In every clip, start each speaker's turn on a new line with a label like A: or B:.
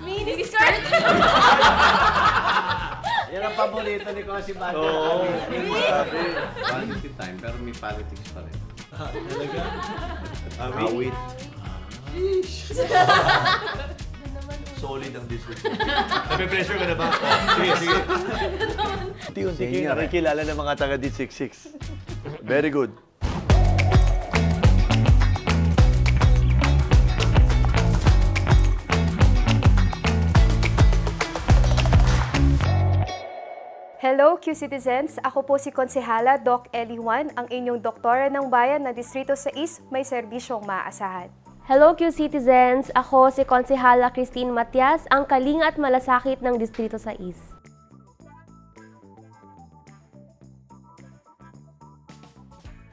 A: Mini skirt!
B: Yan ang paborito ni Cosi Baggio.
C: Oo.
B: Quality time, pero may politics pa rin.
C: Talaga? Awit. Solid ang discussion. Nape-pressure ka na ba? Sige, sige. Unti-unti kayo nakikilala ng mga taga D66. Very good.
A: Hello, Q-Citizens! Ako po si Konsehala Doc Ellie Juan, ang inyong doktora ng bayan na Distrito 6 may serbisyong maaasahan.
D: Hello Q-Citizens! Ako si Konsehala Christine Matias, ang kalinga at malasakit ng Distrito 6.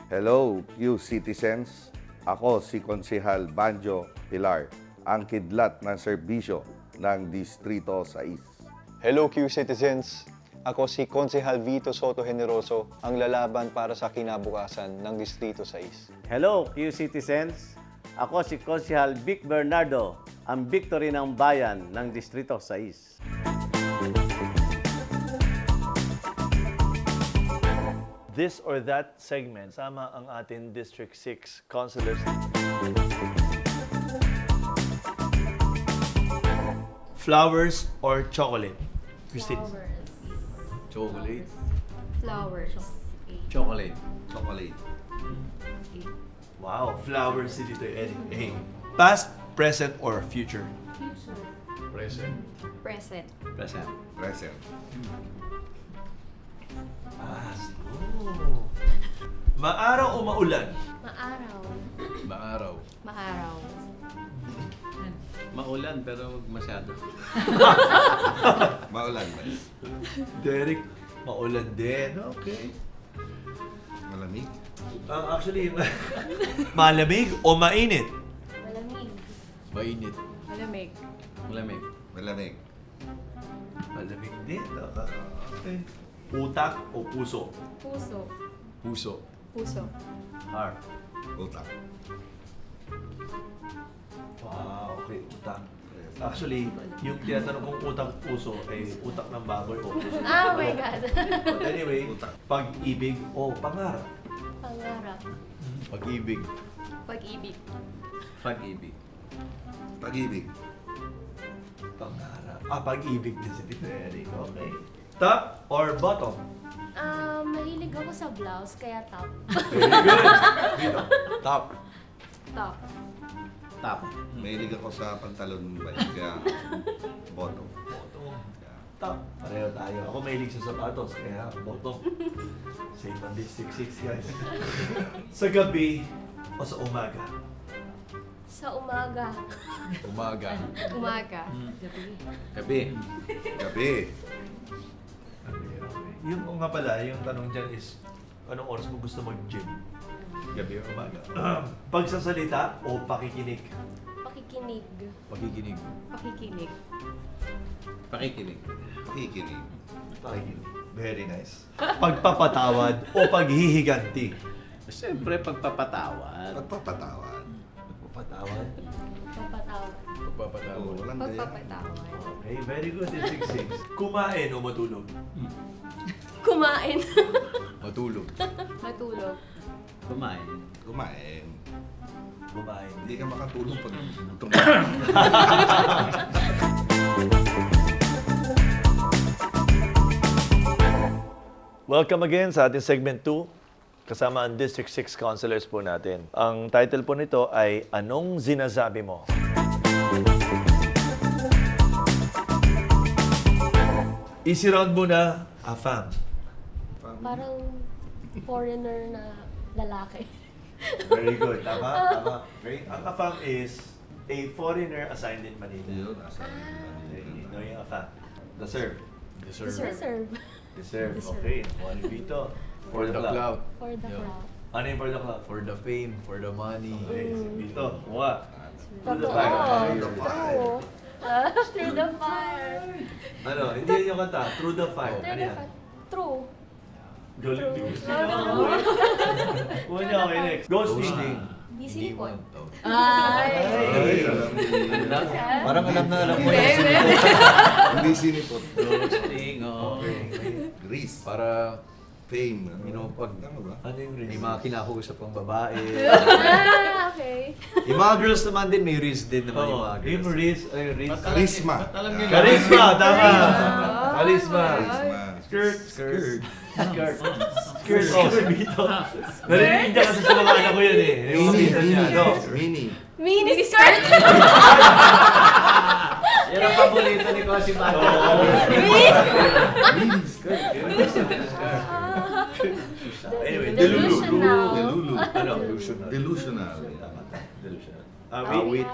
E: Hello, Q-Citizens! Ako si Konsehal Banjo Pilar, ang kidlat ng serbisyo ng Distrito 6.
F: Hello Q-Citizens! Ako si Konsehal Vito Soto Generoso, ang lalaban para sa kinabukasan ng Distrito 6.
B: Hello, Q-Citizens! Ako si Konsehal Vic Bernardo, ang victory ng bayan ng Distrito 6.
C: This or that segment, sama ang ating District 6 councilors. Flowers or chocolate? Christine?
G: Chocolate.
A: Flowers.
G: Chocolate. Chocolate.
C: Wow, flowers si Tito Eddie. Past, present, or future?
G: Present.
A: Present.
G: Present.
E: Present.
C: Past. Oh. Maaraw o maulan?
A: Maaraw.
G: Maaraw.
A: Maaraw.
B: Maulan pero huwag masyado.
E: Maulan ba?
C: Derek, maulan din. Okay.
E: Malamig?
C: Actually, malamig o mainit?
A: Malamig.
G: Mainit.
A: Malamig.
B: Malamig.
E: Malamig.
C: Malamig din. Okay. Utak o puso?
A: Puso.
G: Puso.
A: Puso.
C: Heart.
E: Utak.
C: Wow, okay, utak. Actually, yung tinatanong kong utak-puso ay utak ng baboy o puso.
A: Oh my God.
C: But anyway, pag-ibig o pangarap?
A: Pangarap.
G: Pag-ibig.
A: Pag-ibig.
B: Pag-ibig.
E: Pag-ibig.
C: Pangarap. Pag-ibig din si Tito Eric. Okay. Top or bottom?
A: Mahilig ako sa blouse, kaya top.
C: Very good. Dito.
G: Top.
A: Top.
B: Top.
E: Mahilig ako sa pantalon ba? Kaya bottom.
C: Bottom. Top. Pareho tayo. Ako mahilig sa sapatos, kaya bottom. Same on this 6-6 guys. Sa gabi o sa umaga?
A: Sa umaga.
G: Umaga.
A: Umaga.
B: Gabi.
E: Gabi.
C: Yung nga pala, yung tanong dyan is, anong oras mo gusto mag-gym? Gabi o umaga? Pagsasalita o pakikinig?
A: Pakikinig.
G: Pakikinig.
A: Pakikinig.
B: Pakikinig.
E: Pakikinig.
C: Pakikinig. Very nice. Pagpapatawad o paghihiganti?
B: Siyempre, pagpapatawad.
E: Pagpapatawad.
C: Pagpapatawad.
A: Pagpapatawad.
G: Pagpapatawad.
E: Walang gaya.
A: Pagpapatawad.
C: Okay, very good. It's 6-6. Kumain o matulog?
A: Kumain.
G: Matulog.
A: Matulog.
B: Kumain.
E: Kumain.
C: Kumain.
E: Hindi ka makatulog pag gutom.
C: Welcome again sa ating segment 2. Kasama ang District 6 councilors po natin. Ang title po nito ay Anong Sinasabi Mo? Easy round muna, Afam.
D: Parang foreigner na lalaki.
C: Very good. Tama? Tama. Okay. Ang Afam is a foreigner assigned in Manila.
E: Yun, nasa
C: Okay. No, yung Afam. Deserve.
G: Deserve.
D: Deserve.
C: Deserve. Okay. One dito.
G: For the clout.
D: For the
G: Yeah.
D: crowd.
C: Ano yung for the cloud?
G: For the fame. For the money.
C: Okay. Dito. Kuha.
D: Totoo.
E: Through the fire.
D: True. Through the fire.
C: Ano? Hindi yun yung kanta. Through the fire.
D: Through
C: Ano
D: the
C: yan?
D: fire. True.
C: Galing din.
D: No.
C: Kuha niya. Okay, next. Ghosting.
G: Hindi mo. Oh.
C: Ay, parang alam na alam mo yan.
E: Hindi sinipot.
C: Roasting, okay.
E: Grease.
C: Para,
E: Fame.
C: you know, pag,
E: Tama ba?
C: ano yung mga kinakausap ang babae.
D: Okay.
C: Yung mga girls naman din, may riz din naman yung mga girls.
B: Yung Riz, ay Riz.
E: Charisma.
C: Charisma, tama. Charisma.
E: Charisma.
C: Skirt. Skirt. Skirt. Skirt. Oh, dito. Narinig niya kasi sa mga anak ko yan eh. Yung mga pinsan niya, no?
E: Mini.
D: Mini skirt!
B: Yan ang paborito ni Cosi Bato.
E: Mini skirt.
C: Anyway,
D: Delusional.
E: Delulu.
C: Ano? Delusional.
E: Delusional.
C: Delusional.
B: Awit.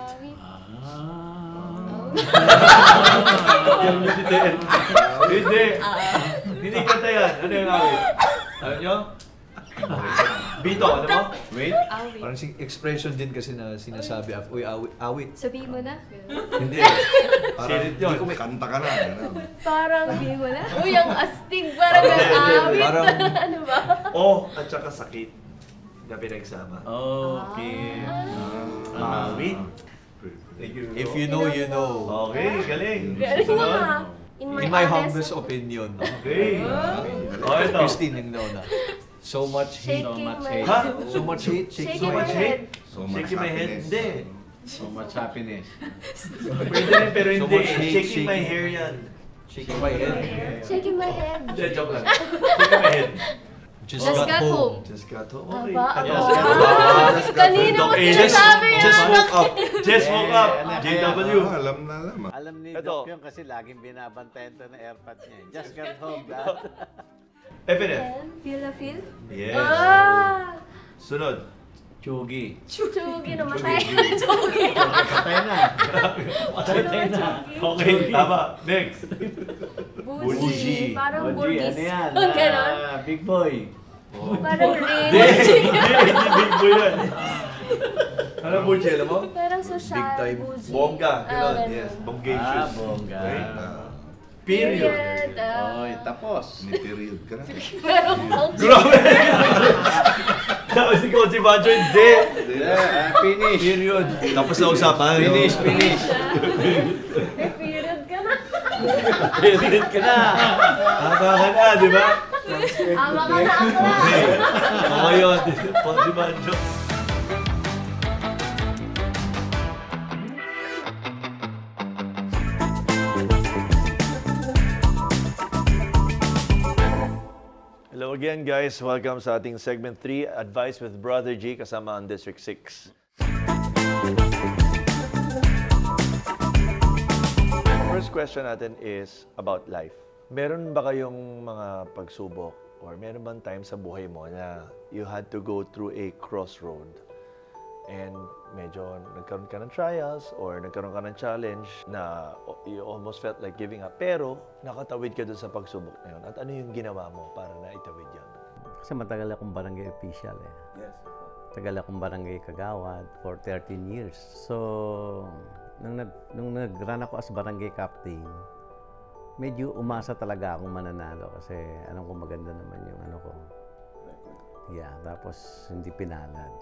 C: Hindi. Hindi kanta yan. Ano yung awit? Alam nyo? Bito, ano mo? Wait.
A: Awit.
C: Parang expression din kasi na sinasabi. Uy, awit.
A: Sabihin mo na.
C: Hindi. Sirit yun.
E: Kanta ka na. ganun.
D: Parang,
A: Sabihin mo na.
D: uy, ang astig, parang
C: Hindi, hindi.
D: awit.
C: Parang,
D: Ano ba?
C: at saka sakit na pinagsama.
B: Okay.
C: Awit. If you know, you know. Okay, galing.
D: Galing mo nga.
C: In my humblest opinion. Okay. Oh, ito. Christine yung nauna. So much hate.
D: Shaking
B: much
D: my
B: hate.
C: Ha?
D: head.
C: So much hate?
D: Shaking
C: So
D: my
C: much
D: head.
C: hate?
E: So much
C: Shaking my head?
E: happiness.
C: Hindi.
B: So much happiness.
C: Pwede rin, pero
F: So
C: hindi.
F: much hate,
C: Shaking my
F: shaking.
C: hair yan. Shaking my head.
D: Shaking my head.
C: Hindi, joke lang. Shaking my head.
A: Just got home.
C: Just got home. Okay.
D: Aba,
C: Just
D: aba.
C: got home.
D: Kanina mo
C: Just-
D: sinasabi yan.
C: Just woke up. Just woke up.
B: Yeah,
C: JW.
E: Alam na alam.
B: Alam ni
C: Ito.
B: Doc yun kasi laging binabantayan to na airpod niya. Just got home. Dad.
C: Epinet.
A: Feel na feel?
C: Yes.
D: Ah!
C: Sunod.
B: Chugi.
D: Chugi namatay. Chugi.
B: Patay na. Patay na.
C: Okay, tama. Next.
D: Buji. Parang
B: Audrey,
D: burgis.
B: ano yan?
D: Ganon.
B: Big boy.
D: Parang
C: Hindi,
D: rich.
C: hindi big boy yan. Ano buji, alam mo?
D: Parang social.
C: Big time.
D: Buji.
C: Bongga. Ganon,
D: ganun.
C: yes. Bonggacious.
B: Bongga.
C: Okay. Period.
B: Oy, tapos.
E: May period ka na.
D: Meron kang
C: Grabe! Tapos si Coach Banjo, hindi.
B: Finish.
C: Period. Tapos na usapan.
B: Finish.
D: period ka na.
B: Period ka na.
C: Tama ka na, di ba?
D: Ama ka na ako.
C: Okay yun. Coach Banjo. Hello again guys, welcome sa ating segment 3, Advice with Brother G kasama ang District 6. First question natin is about life. Meron ba kayong mga pagsubok or meron bang time sa buhay mo na you had to go through a crossroad and medyo nagkaroon ka ng trials or nagkaroon ka ng challenge na you almost felt like giving up pero nakatawid ka dun sa pagsubok na yun? At ano yung ginawa mo para na itawid yun?
B: Kasi matagal akong barangay official eh.
C: Yes.
B: Tagal akong barangay kagawad for 13 years. So, nung nag-run ako as barangay captain, medyo umasa talaga akong mananalo kasi alam ko maganda naman yung ano ko. Yeah, tapos hindi pinalad.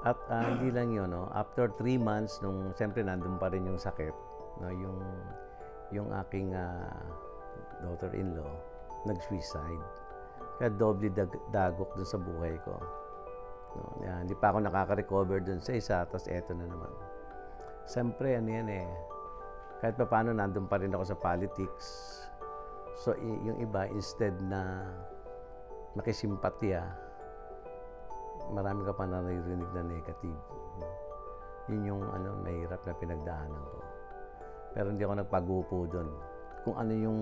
B: At hindi lang yun, no? After 3 months, nung siyempre nandun pa rin yung sakit, no? yung aking daughter-in-law, nag-suicide. Kaya doble dagok dun sa buhay ko. No? Yan, hindi pa ako nakaka-recover dun sa isa, tapos eto na naman. Siyempre, ano yan eh, kahit pa paano nandun pa rin ako sa politics. So, yung iba, instead na makisimpatya, marami ka pa naririnig na negative. Yun yung mahirap na pinagdaanan ko. Pero hindi ako nagpagupo doon. Kung ano yung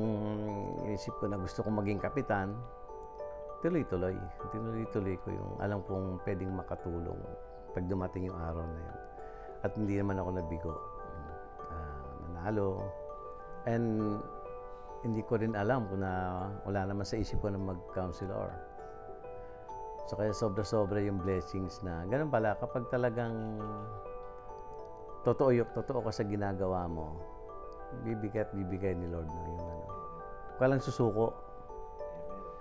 B: inisip ko na gusto kong maging kapitan, tuloy-tuloy. Tuloy-tuloy ko yung alam kong pwedeng makatulong pag dumating yung araw na yun. At hindi naman ako nabigo. Nanalo. And hindi ko rin alam kung wala naman sa isip ko na mag-counselor. So kaya sobra-sobra yung blessings na ganun pala kapag talagang totoo ka sa ginagawa mo, bibigay ni Lord na yung ano. Walang susuko.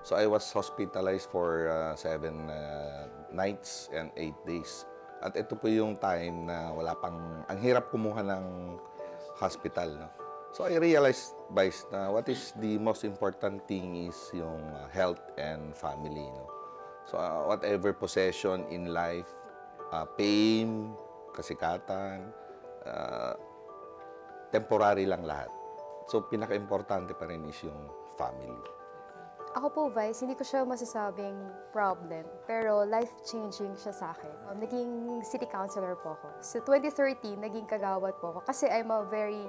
E: So I was hospitalized for 7 nights and 8 days At ito po yung time na wala pang, ang hirap kumuha ng hospital. No? So I realized, Vice, na what is the most important thing is yung health and family. No? So whatever possession in life, fame, kasikatan, temporary lang lahat. So pinaka-importante pa rin is yung family.
A: Ako po, Vice, hindi ko siya masasabing problem, pero life-changing siya sa akin. Naging city councilor po ako. So 2013, naging kagawad po ako kasi I'm a very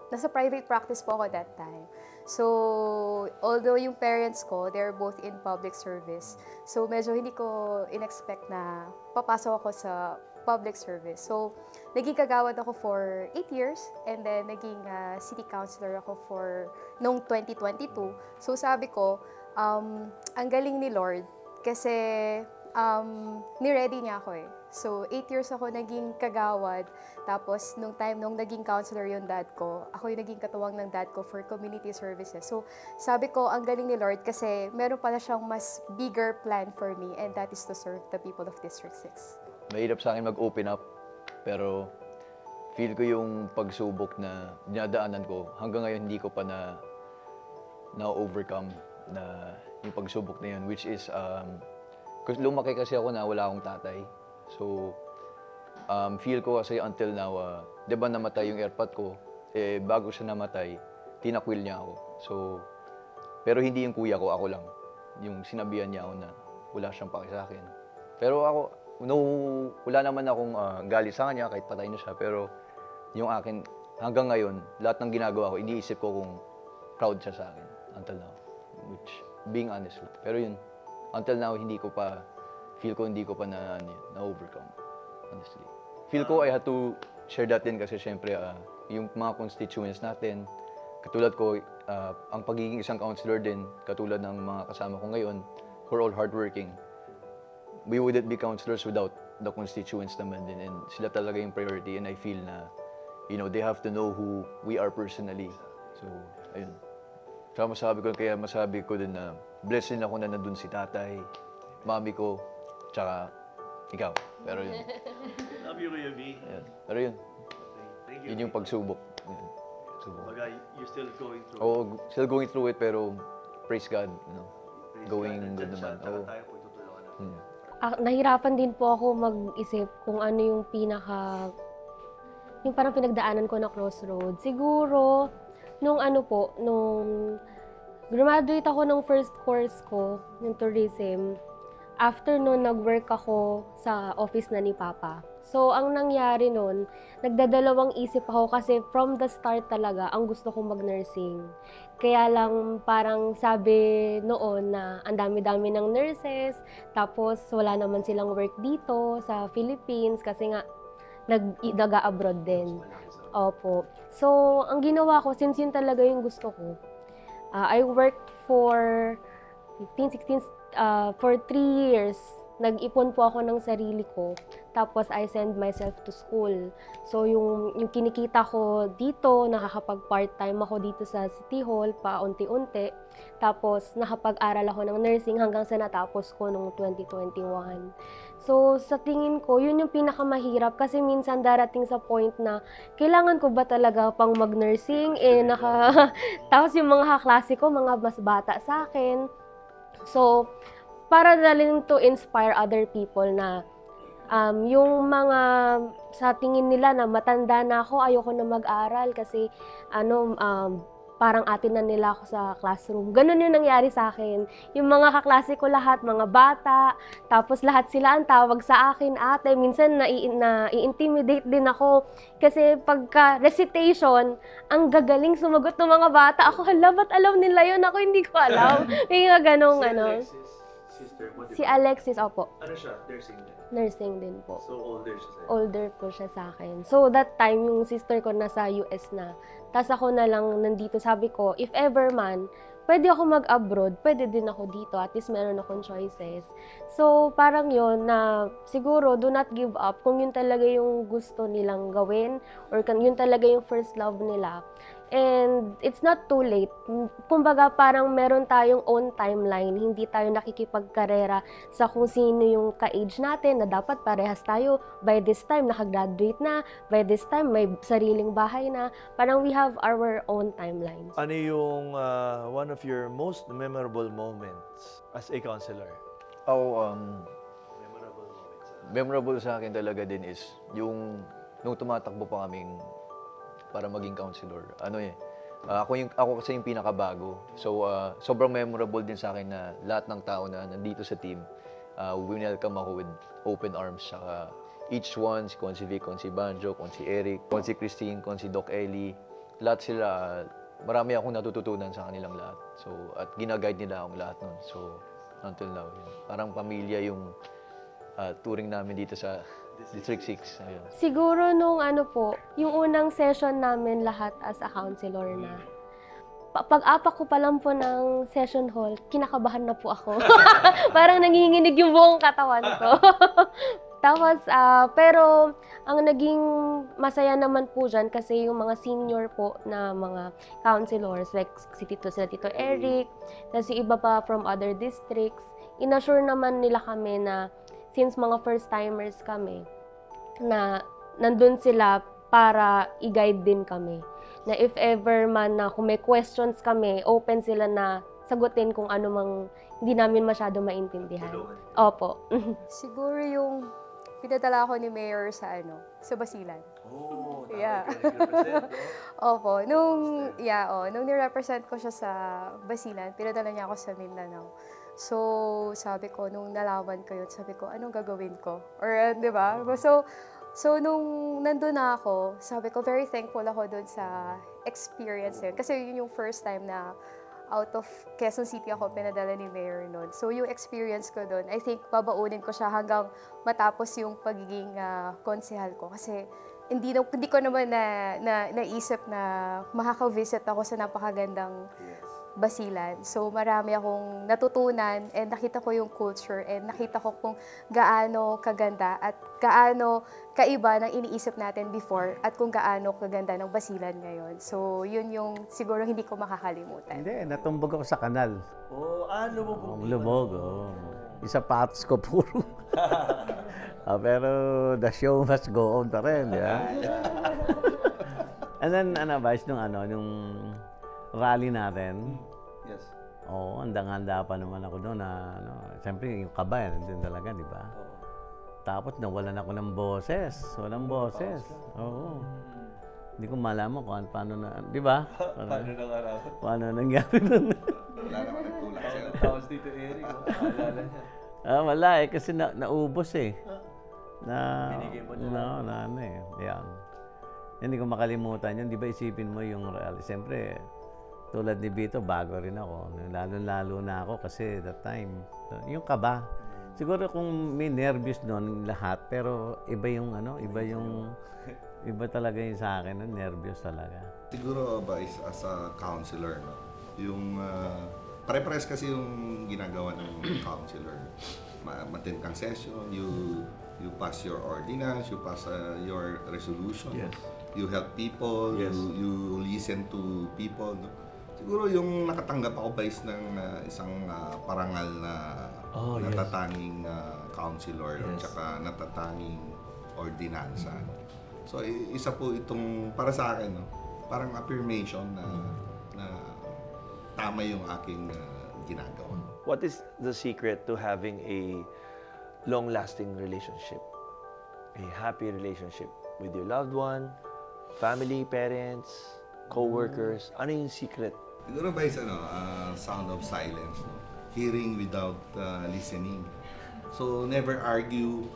A: nasa private practice po ako that time. So, although yung parents ko, they're both in public service. So, medyo hindi ko in-expect na papasok ako sa public service. So, naging kagawad ako for 8 years and then naging city councilor ako for noong 2022. So, sabi ko, ang galing ni Lord kasi ni-ready niya ako eh. So, 8 years ako naging kagawad. Tapos, nung naging counselor yung dad ko, ako yung naging katuwang ng dad ko for community services. So, sabi ko, ang galing ni Lord kasi meron pala siyang mas bigger plan for me and that is to serve the people of District 6.
F: Mahirap sa akin mag-open up, pero feel ko yung pagsubok na dinadaanan ko, hanggang ngayon hindi ko pa na-overcome na yung pagsubok na yun, which is, kasi lumaki kasi ako na wala akong tatay. So, feel ko kasi until now, di ba namatay yung airpot ko, bago siya namatay, tinakwil niya ako. So, pero hindi yung kuya ko, ako lang. Yung sinabihan niya ako na wala siyang paki sa akin. Pero ako, wala naman akong galit sa kanya kahit patay na siya. Pero yung akin, hanggang ngayon, lahat ng ginagawa ko, iniisip ko kung proud siya sa akin until now. Which, being honest lang. Pero yun, until now, hindi ko pa na-overcome, honestly. Feel ko I had to share that din kasi syempre, yung mga constituents natin, katulad ko, ang pagiging isang counselor din, katulad ng mga kasama ko ngayon, who are all hardworking, we wouldn't be counselors without the constituents naman din, and sila talaga yung priority, and I feel na, they have to know who we are personally. So, ayun. Kaya masabi ko din na blessed din ako na nandun si tatay, mami ko, tsaka ikaw. Pero yun.
C: Love you, Kuya V.
F: Ayun. Pero yun.
C: Thank you.
F: Yun yung pagsubok. Yun.
C: You're still going through.
F: Oo, still going through it, pero praise God,
C: Praise
F: going
C: God,
F: good
C: nandyan siya,
F: naman.
C: tsaka
F: Oo.
C: tayo po tutulungan natin.
D: Nahirapan din po ako mag-isip kung ano yung yung parang pinagdaanan ko na crossroad. Siguro, nung graduate ako ng first course ko, yung tourism, after nun, nag-work ako sa office na ni Papa. So, ang nangyari nun, nagdadalawang isip ako kasi from the start talaga, ang gusto kong mag-nursing. Kaya lang parang sabi noon na ang dami-dami ng nurses, tapos wala naman silang work dito sa Philippines kasi nga nag-abroad din. Opo. So, ang ginawa ko, since yun talaga yung gusto ko, I worked for 15, 16, for 3 years. Nag-ipon po ako ng sarili ko. Tapos, I send myself to school. So, yung kinikita ko dito, nakakapag-part-time ako dito sa City Hall, paunti-unti. Tapos, nakapag-aral ako ng nursing hanggang sa natapos ko noong 2021. So, sa tingin ko, yun yung pinakamahirap kasi minsan darating sa point na kailangan ko ba talaga pang mag-nursing? Tapos yung mga kaklase ko, mga mas bata sa akin. So, para na rin to inspire other people na yung mga sa tingin nila na matanda na ako, ayoko na mag-aral kasi parang atin na nila ako sa classroom. Ganun yung nangyari sa akin. Yung mga kaklase ko lahat, mga bata, tapos lahat sila ang tawag sa akin, ate. Minsan nai-intimidate din ako kasi pagka recitation, ang gagaling sumagot ng mga bata. Ako, hala, ba't alam nila yun? Ako hindi ko alam. May nga ganong
C: Sister,
D: Si Alexis, opo.
C: Ano siya? Nursing din.
D: Nursing din po.
C: So, older siya sa'yo.
D: Older po siya sa akin. So, that time, yung sister ko nasa US na. Tapos ako na lang nandito. Sabi ko, if ever man, pwede ako mag-abroad, pwede din ako dito. At least meron akong choices. So, parang yon na siguro, do not give up. Kung yun talaga yung gusto nilang gawin, or yun talaga yung first love nila, And it's not too late. Kumbaga parang meron tayong own timeline. Hindi tayo nakikipagkarera sa kung sino yung ka-age natin na dapat parehas tayo. By this time, nakagraduate na. By this time, may sariling bahay na. Parang we have our own timelines.
C: Ano yung one of your most memorable moments as a counselor?
F: Memorable sa akin talaga din is yung nung tumatakbo pa kaming para maging counselor. Ako kasi yung pinakabago. So, sobrang memorable din sa akin na lahat ng tao na nandito sa team, welcome ako with open arms. Saka each one, si Consi Vic, Consi Banjo, Consi Eric, Consi Christine, Consi Doc Ellie, lahat sila, marami akong natututunan sa kanilang lahat. So, at ginaguide nila akong lahat nun. So, until now, yun. Parang pamilya yung touring namin dito sa District 6. Ayun.
D: Siguro nung yung unang session namin lahat as a counselor na. Pag-apak ko pa lang po ng session hall, kinakabahan na po ako. Parang nanginginig yung buong katawan ko. Tapos, pero ang naging masaya naman po dyan kasi yung mga senior po na mga counselors like sila Tito Eric, tapos yung iba pa from other districts, inassure naman nila kami na since mga first-timers kami, na nandun sila para i-guide din kami. Na if ever man na kung may questions kami, open sila na sagutin kung ano mang hindi namin masyado maintindihan. Opo.
A: Siguro yung pinadala ako ni Mayor sa Basilan.
C: Oh,
A: Yeah. Opo, nung nirepresent ko siya sa Basilan, pinadala niya ako sa Mindanao. So, sabi ko, nung nalaman ko yun, sabi ko, anong gagawin ko? Or, di ba? So, nung nandun na ako, sabi ko, very thankful ako dun sa experience yun. Kasi yun yung first time na out of Quezon City ako pinadala ni Mayor nun. So, yung experience ko dun, I think, babaunin ko siya hanggang matapos yung pagiging konsehal ko. Kasi, hindi ko naman naisip na makaka-visit ako sa napakagandang Basilan. So, marami akong natutunan and nakita ko yung culture and nakita ko kung gaano kaganda at gaano kaiba ng iniisip natin before at kung gaano kaganda ng Basilan ngayon. So, yun yung siguro hindi ko makakalimutan.
B: Hindi, natumbog ako sa kanal.
C: Lumog.
B: Isa patos ko puro. Pero the show must go on pa rin, di ba? And then, Vice, nung rally natin.
E: Yes.
B: Oo, handang-handa pa naman ako doon na, siyempre yung kaba, nandun talaga, di ba? Tapos nawalan ako ng boses. Walang boses. Oo. Hindi ko malaman kung paano na, di ba? Paano nangyari nun?
E: Wala naman nagtulak sa'yo.
C: Tapos dito, Eric, alala niya.
B: Wala kasi naubos eh.
C: Binigay mo na.
B: Yan. Hindi ko makalimutan yun. Di ba isipin mo yung reality? Siyempre, tulad ni Vito, bago rin ako. Lalo na ako kasi that time. Yung kaba. Siguro kung may nervous noon lahat, pero iba talaga yung sa akin, nervous talaga.
E: Siguro ba as a counselor, no? Yung pare-pares kasi yung ginagawa ng counselor. Ma-attend kang session, you pass your ordinance, you pass your resolution.
C: Yes.
E: You help people,
C: Yes.
E: you listen to people, no? Siguro yung nakatanggap ako Vice ng isang parangal na natatanging counselor at saka natatanging ordinansa. So isa po itong para sa akin, no? Parang affirmation na tama yung aking ginagawa.
C: What is the secret to having a long-lasting relationship? A happy relationship with your loved one, family, parents, co-workers? Ano yung secret?
E: Siguro ba sound of silence, no? Hearing without listening. So never argue,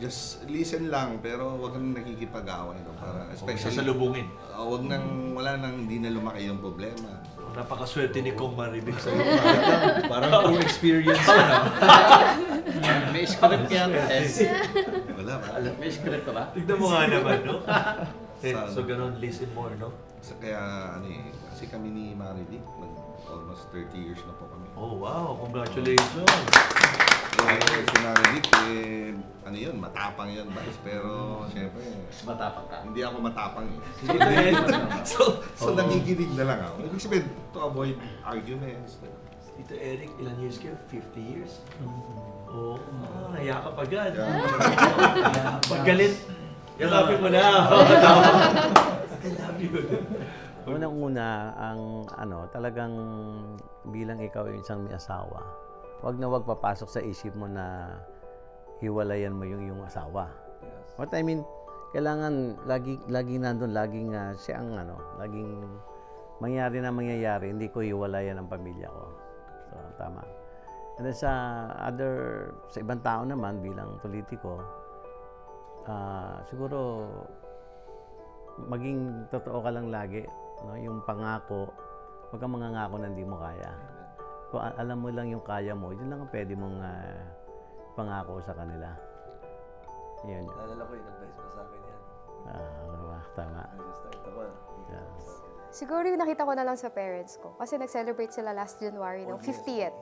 E: just listen lang pero wag nang nakikipag-away, no? Para especially
G: Sasalubungin.
E: wala nang hindi na lumaki yung problema.
G: Napakaswerte ni Kong Maribig sa iyo. Parang full experience na.
B: May script yan.
E: Wala ba?
B: May script ba?
G: Tignan mo nga naman, no?
E: Sa-
G: So, ganun, listen more, no?
E: Kaya kasi kami ni Marivic, almost 30 years na po kami.
G: Oh, wow. Congratulations.
E: Si Mami Vic, ano yun, matapang yun, Vice. Pero, syempre,
B: Matapang ka.
E: hindi ako matapang eh.
G: Tito Eric,
E: So nagiginig na lang ako. Ibig sabihin, to avoid arguments.
G: Tito Eric, ilan years kayo? 50 years? Oo. Yakap agad. Pag galit, yakapin mo na. I love you.
B: Unang-una, talagang bilang ikaw yung isang may asawa, wag na wag papasok sa isip mo na hiwalayan mo yung iyong asawa. What I mean, kailangan laging nandun, laging siya ang laging mangyayari, hindi ko hiwalayan ang pamilya ko. So, tama. And then sa ibang tao naman, bilang politiko, siguro maging totoo ka lang lagi, yung pangako, wag kang mangangako na hindi mo kaya. Kung alam mo lang yung kaya mo, yun lang ang pwede mong pangako sa kanila. Yun.
G: Naalala ko yung advice mo sa akin yan.
B: Tama.
G: Nag-start ako.
B: Yes.
A: Siguro yung nakita ko na lang sa parents ko. Kasi nag-celebrate sila last January ng 50th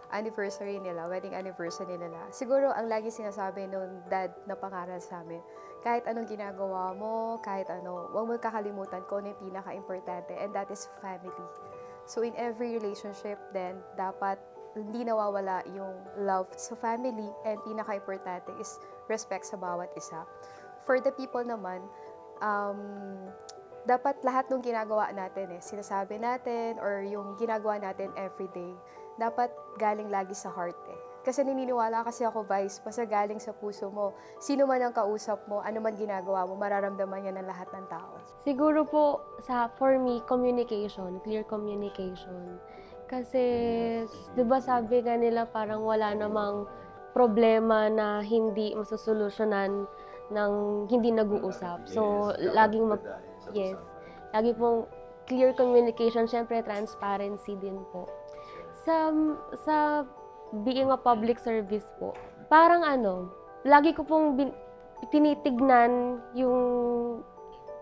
A: anniversary nila, wedding anniversary nila. Siguro ang lagi sinasabi nung dad na pangaral sa amin, kahit anong ginagawa mo, kahit huwag mo kakalimutan kung ano yung pinaka-importante, and that is family. So in every relationship then, dapat hindi nawawala yung love sa family, and pinaka-importante is respect sa bawat isa. For the people naman, dapat lahat ng ginagawa natin sinasabi natin or yung ginagawa natin everyday, dapat galing lagi sa heart Kasi naniniwala kasi ako, Vice, basta galing sa puso mo, sino man ang kausap mo, ano man ginagawa mo, mararamdaman yan ng lahat ng tao.
D: Siguro po, for me, communication, clear communication. Kasi, di ba sabi nga nila parang wala namang problema na hindi masusolusyonan ng hindi nag-uusap. So, lagi pong clear communication, syempre transparency din po. Sa being a public service po, parang lagi ko pong tinitignan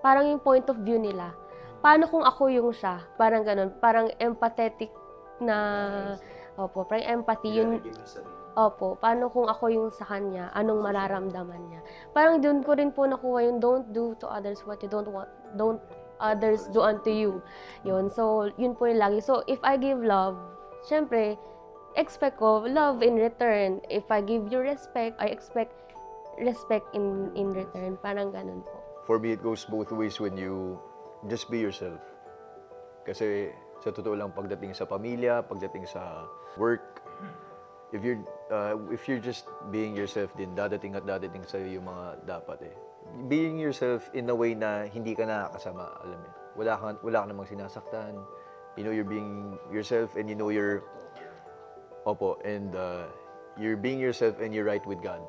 D: parang yung point of view nila. Paano kung ako yung siya? Parang ganun, parang empathetic na, parang empathy yun. Paano kung ako yung sa kanya? Anong mararamdaman niya? Parang doon ko rin po nakuha yung don't do to others what you don't others do unto you. Yun. So, yun po yung lagi. So, if I give love, syempre, expect ko love in return. If I give you respect, I expect respect in return. Parang ganun po.
F: For me, it goes both ways when you just be yourself. Kasi sa totoo lang, pagdating sa pamilya, pagdating sa work, if you're just being yourself din, dadating sa'yo yung mga dapat Being yourself in a way na hindi ka nakakasama, alam mo. Wala ka namang sinasaktan. You know you're being yourself and you know you're you're being yourself and you're right with God.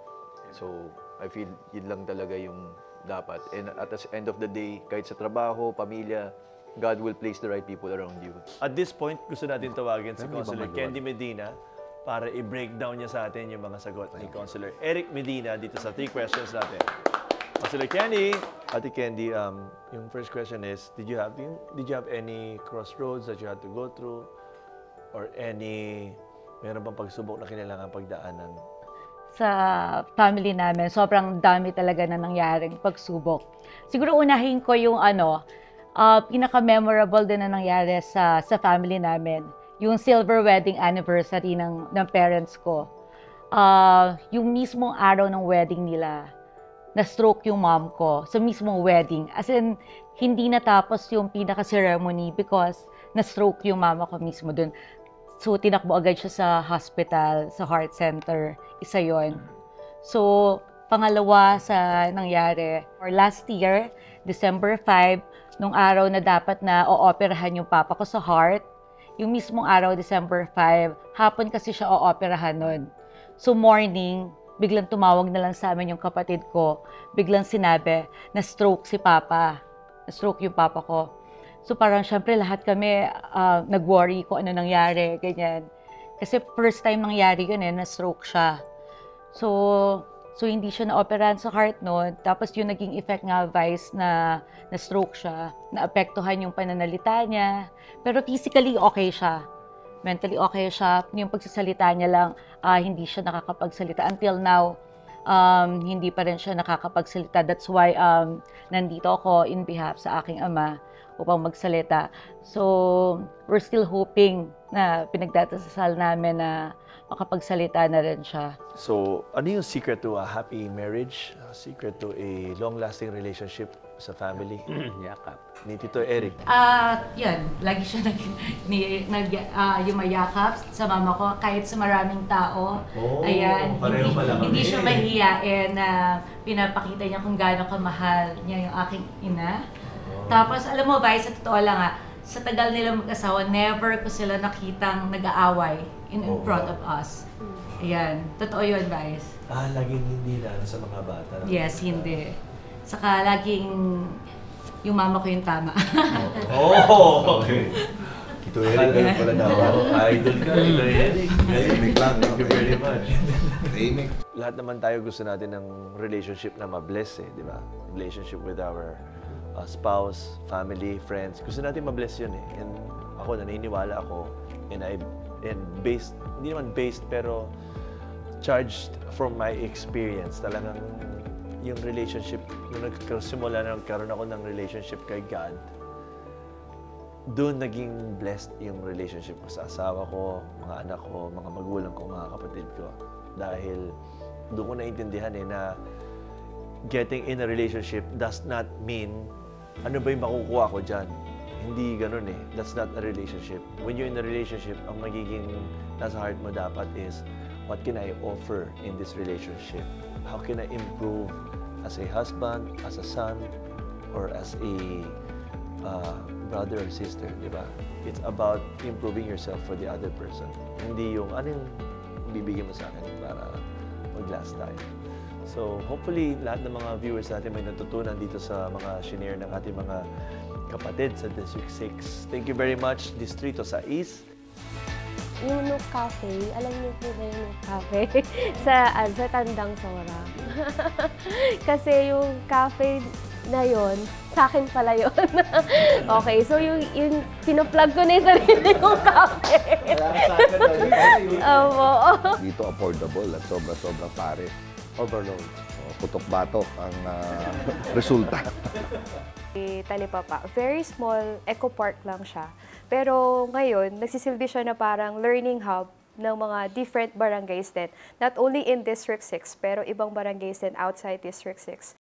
F: So, I feel yun lang talaga yung dapat. And at the end of the day, kahit sa trabaho, pamilya, God will place the right people around you.
C: At this point, gusto natin tawagin si Consular Candy Medina para i-breakdown niya sa atin yung mga sagot ni Consular Eric Medina dito sa 3 questions natin. Consular Candy, Ate Candy, yung first question is, did you have any crossroads that you had to go through? Or meron bang pagsubok na kinailangan pagdaanan?
H: Sa family namin, sobrang dami talaga na nangyaring pagsubok. Siguro unahin ko yung pinaka-memorable din na nangyari sa family namin. Yung silver wedding anniversary ng parents ko. Yung mismong araw ng wedding nila, na-stroke yung mom ko sa mismong wedding. As in, hindi natapos yung pinaka-ceremony because na-stroke yung mama ko mismo dun. So, tinakbo agad siya sa hospital, sa heart center. Isa yon. So, pangalawa sa nangyari, or last year, December 5, nung araw na dapat na o-operahan yung papa ko sa heart, yung mismong araw, December 5, hapon kasi siya o-operahan nun. So, morning, biglang tumawag na lang sa amin yung kapatid ko. Biglang sinabi, na-stroke si papa. Na-stroke yung papa ko. So parang syempre lahat kami nag-worry kung ano nangyari, ganyan. Kasi first time nangyari yun na-stroke siya. So hindi siya na-operahan sa heart noon. Tapos yung naging effect nga, Vice, na na-stroke siya, naapektuhan yung pananalita niya. Pero physically okay siya. mentally okay siya. Yung pagsasalita niya lang, hindi siya nakakapagsalita. Until now, hindi pa rin siya nakakapagsalita. That's why nandito ako in behalf sa aking ama upang magsalita. So, we're still hoping na pinagdadasal namin na makapagsalita na rin siya.
C: So, ano yung secret to a happy marriage? Secret to a long-lasting relationship sa family?
B: Yakap.
C: Ni Tito Eric.
H: Yan, lagi siya yumayakap sa mama ko kahit sa maraming tao.
G: Oh,
H: Ayan,
G: pareho pala kami.
H: hindi siya mahihiyain na pinapakita niya kung gaano kamahal niya yung aking ina. Tapos, alam mo, Vice, sa totoo lang sa tagal nila mag-asawa, never ko sila nakitang nag-aaway in front of us. Ayan, totoo yun, Vice.
G: Laging hindi na sa mga bata.
H: Yes, hindi. Saka laging yung mama ko yung tama.
G: Oh, okay.
C: Tito Eric, ganun pala daw.
G: Idol ka, Tito Eric.
E: Tahimik lang.
G: Thank you very much.
E: Tahimik.
C: Lahat naman tayo gusto natin ng relationship na mabless di ba? Relationship with our spouse, family, friends. Gusto natin mabless yun And ako, naniniwala ako, and based, hindi naman based, pero charged from my experience. Talagang yung relationship, nung nagsimula na nagkaroon ako ng relationship kay God, doon naging blessed yung relationship ko sa asawa ko, mga anak ko, mga magulang ko, mga kapatid ko. Dahil doon ko naintindihan na getting in a relationship does not mean ano ba yung makukuha ko dyan. Hindi ganun That's not a relationship. When you're in a relationship, ang magiging nasa heart mo dapat is, what can I offer in this relationship? How can I improve as a husband, as a son, or as a brother or sister, di ba? It's about improving yourself for the other person. Hindi yung, ano yung bibigyan mo sa akin para mag-last tayo. So, hopefully, lahat ng mga viewers natin may natutunan dito sa mga shinare ng ating mga kapatid sa District 6. Thank you very much, Distrito 6.
D: Yung Nook Cafe, alam niyo po ba yung Nook Cafe? sa Tandang Sora. Kasi yung cafe na yon, sa akin pala yon. Okay, so yung pinaplug ko na yung sarili kong cafe.
E: Dito affordable at sobra-sobra pare. Overload. Putok-batok ang resulta.
A: Talipapa, very small eco park lang siya. Pero ngayon, nagsisilbi siya na parang learning hub ng mga different barangays din. Not only in District 6, pero ibang barangays din outside District 6.